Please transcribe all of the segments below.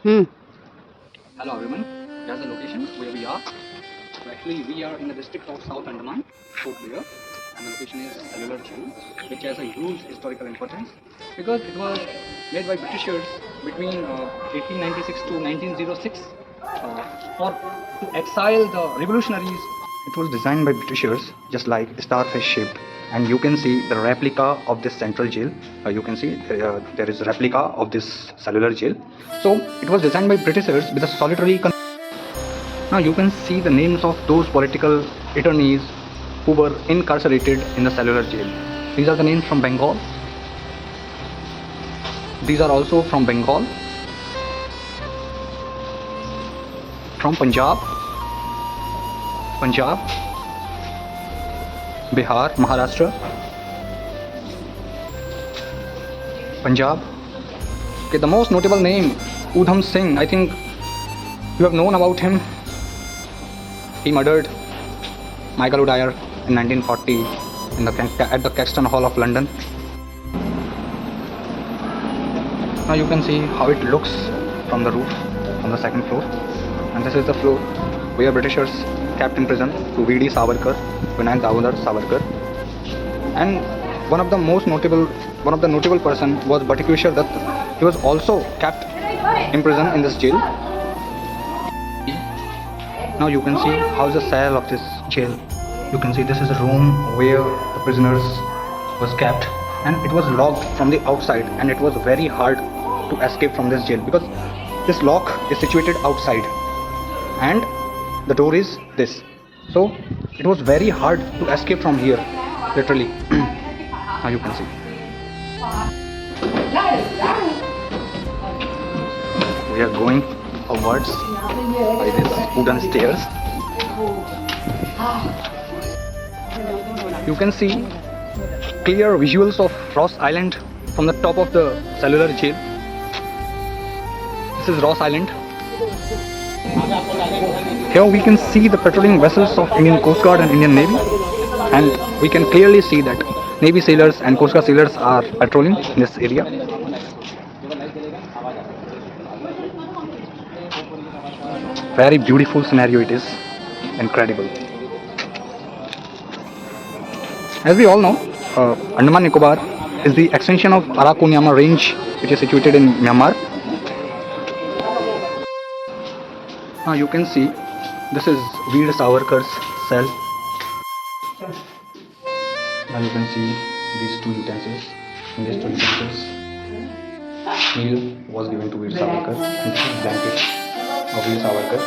Hmm. Hello everyone, here's the location where we are. So actually we are in the district of South Andaman, Port Blair, and the location is Cellular Jail, which has a huge historical importance because it was made by Britishers between 1896 to 1906 for to exile the revolutionaries. It was designed by Britishers, just like starfish shaped, and you can see the replica of this central jail. You can see there is a replica of this cellular jail. So it was designed by Britishers with a solitary. Now you can see the names of those political attorneys who were incarcerated in the cellular jail. These are the names from Bengal. These are also from Bengal, from Punjab, Bihar, Maharashtra, Punjab. Okay, the most notable name, Udham Singh. I think you have known about him. He murdered Michael O'Dwyer in 1940 at the Caxton Hall of London. Now you can see how it looks from the roof, from the second floor, and this is the floor where Britishers kept in prison to V.D. Savarkar, Vinayak Damodar Savarkar, and one of the notable person was Batukeshwar Dutt. He was also kept in prison in this jail. Now you can see how's the cell of this jail. You can see this is a room where the prisoners was kept, and it was locked from the outside, and it was very hard to escape from this jail because this lock is situated outside and the door is this. So it was very hard to escape from here, literally. Now you can see. We are going upwards by these wooden stairs. You can see clear visuals of Ross Island from the top of the cellular jail. This is Ross Island. Here we can see the patrolling vessels of Indian Coast Guard and Indian Navy, and we can clearly see that Navy sailors and Coast Guard sailors are patrolling in this area. Very beautiful scenario it is, incredible. As we all know, Andaman Nicobar is the extension of Arakoniyama range, which is situated in Myanmar. Now you can see this is Veer Savarkar's cell. Now you can see these two utensils. In these two utensils, meal was given to Veer Savarkar, and this is blanket of Veer Savarkar.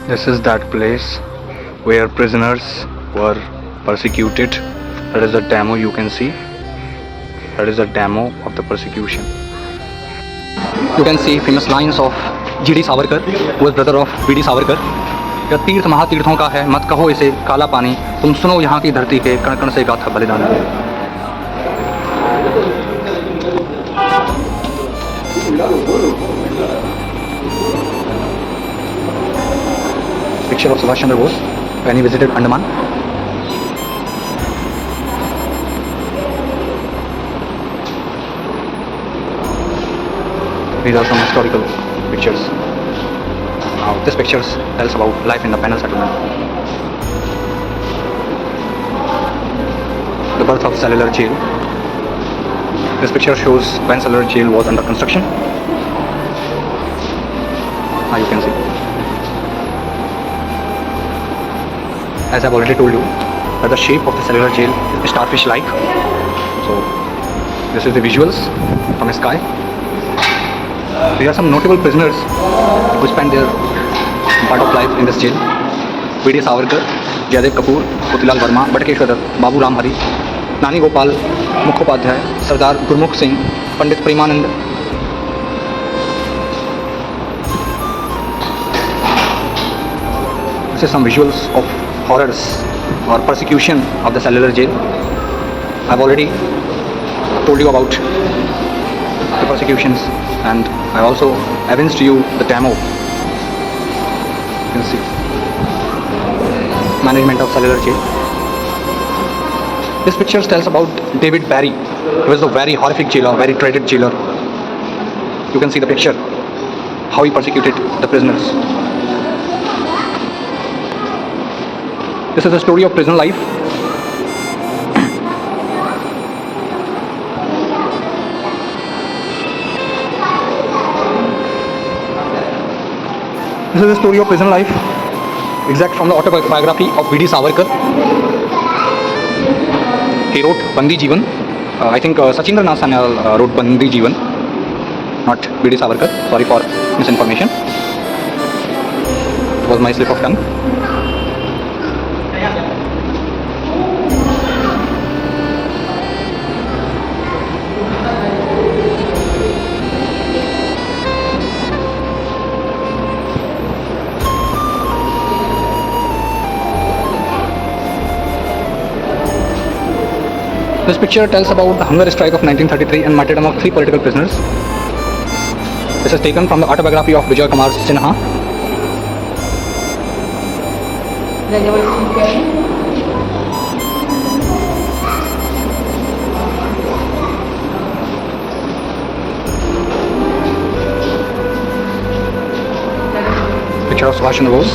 This is that place where prisoners were persecuted. That is the demo you can see. That is the demo of the persecution. You can see famous lines of G.D. Savarkar, who was brother of V.D. Savarkar. यह तीर्थ महातीर्थों का है, मत कहो इसे काला पानी, तुम सुनो यहाँ की धरती के कण कण से गाथा बलिदान. Picture of Subhash Chandra Bose when he visited Andaman. These are some historical pictures. Now this picture tells about life in the penal settlement. The birth of cellular jail. This picture shows when cellular jail was under construction. Now you can see. As I've already told you, that the shape of the cellular jail is starfish-like. So this is the visuals from the sky. There are some notable prisoners who spent their part of life in this jail. V.D. Savarkar, Jaydev Kapoor, Motilal Verma, Batukeshwar Dutt, Babu Ram Hari, Nani Gopal Mukhopadhyay, Sardar Gurmukh Singh, Pandit Premanand. This is some visuals of horrors or persecution of the cellular jail. I've already told you about the persecutions, and I also evinced you the demo. You can see management of cellular jail. This picture tells about David Barry. He was a very horrific jailer, very dreaded jailer. You can see the picture. how he persecuted the prisoners. This is the story of prison life. This is the story of prison life, exact from the autobiography of V.D. Savarkar. He wrote Bandi Jeevan. I think Sachindra Nath Sanyal wrote Bandi Jeevan, not V.D. Savarkar. Sorry for misinformation. It was my slip of tongue. This picture tells about the hunger strike of 1933 and martyrdom of 3 political prisoners. This is taken from the autobiography of Vijay Kumar Sinha. Picture of Subhash Chandra Bose.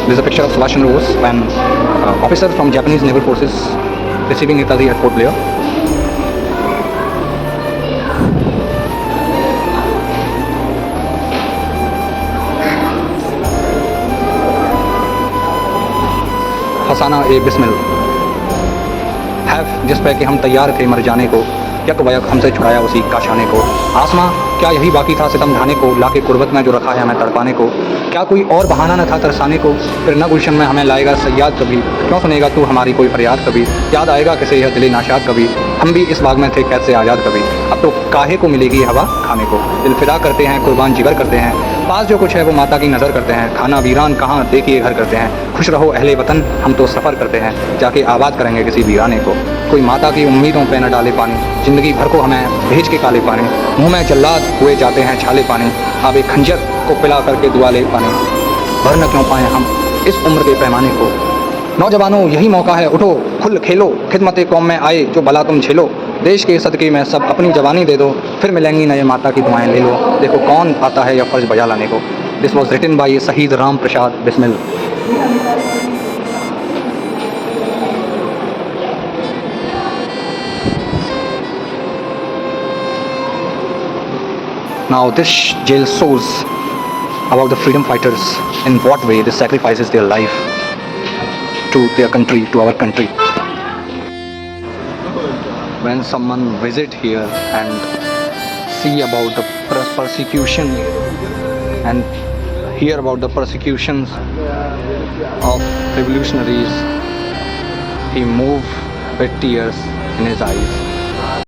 This is a picture of Subhash Chandra Bose when officer from Japanese Naval Forces receiving Netaji at Port Blair. हसाना ए बिस्मिल हैव जिस पे कि हम तैयार थे मर जाने को, यक वयक हमसे छुड़ाया उसी का शाने को। आसमां क्या यही बाकी था सितम ढाने को, लाके कुर्बत में जो रखा है हमें तड़पाने को। क्या कोई और बहाना न था तरसाने को, फिर न गुलशन में हमें लाएगा सयाद कभी। क्यों सुनेगा तू हमारी कोई फरियाद कभी, याद आएगा किसे यह दिले नाशाद कभी। हम भी इस बाग में थे कैद से आज़ाद कभी, अब तो काहे को मिलेगी ये हवा खाने को। दिल फिदा करते हैं कुर्बान जिगर करते हैं, पास जो कुछ है वो माता की नज़र करते हैं। खाना वीरान कहाँ देखिए घर करते हैं, खुश रहो अहले वतन हम तो सफ़र करते हैं, जाके आबाद करेंगे किसी वीराने को। कोई माता की उम्मीदों पे न डाले पानी, ज़िंदगी भर को हमें भेज के काले पानी। मुँह में जल्लाद हुए जाते हैं छाले पानी, अब एक खंजर को पिला करके दुआ ले पानी। भर न क्यों पाएँ हम इस उम्र के पैमाने को। नौजवानों यही मौका है उठो खुल खेलो, खिदमत कौम में आए जो भला तुम झेलो। देश के सदके में सब अपनी जवानी दे दो, फिर मिलेंगी नए माता की दुआएं ले लो। देखो कौन आता है यह फ़र्ज बजा लाने को। दिस वॉज रिटन बाई शहीद Ram Prasad Bismil. Now this jail shows about the freedom fighters, in what way they sacrifices their life to their country, to our country. When someone visit here and see about the persecution and hear about the persecutions of revolutionaries, he move with tears in his eyes.